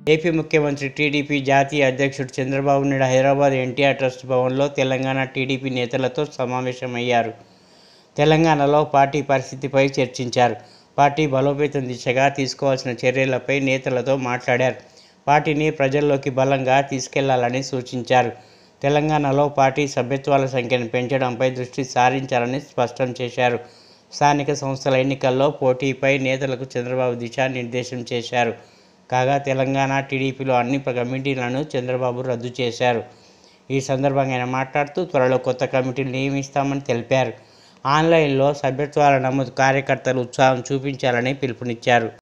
AP ముఖ్యమంత్రి TDP జాతీయ అధ్యక్షుడు చంద్రబాబు నాయుడు హైదరాబాద్ ఎన్టీఆర్ ట్రస్ట్ భవన్లో తెలంగాణ టీడీపీ నేతలతో సమావేశమయ్యారు. తెలంగాణలో పార్టీ పరిస్థితిపై చర్చించారు. పార్టీ బలోపేతం దిశగా తీసుకోవాల్సిన చర్యలపై నేతలతో మాట్లాడారు. పార్టీని ప్రజల్లోకి బలంగా తీసుకెళ్లాలని సూచించారు. తెలంగాణలో పార్టీ సభ్యత్వాల సంఖ్యను పెంచడంపై దృష్టి సారించాలని స్పష్టం చేశారు. స్థానిక సంస్థల ఎన్నికల్లో పోటీపై నేతలకు చంద్రబాబు దిశానిర్దేశం చేశారు. కాగా తెలంగాణ టీడీపీలో అన్ని కమిటీలను చంద్రబాబు రద్దు చేశారు. ఈ సందర్భంగా ఆయన మాట్లాడుతూ త్వరలో కొత్త కమిటీలు నియమిస్తామని తెలిపారు. ఆన్లైన్లో సభ్యత్వాల నమోదు కార్యకర్తలు ఉత్సాహం చూపించాలని పిలుపునిచ్చారు.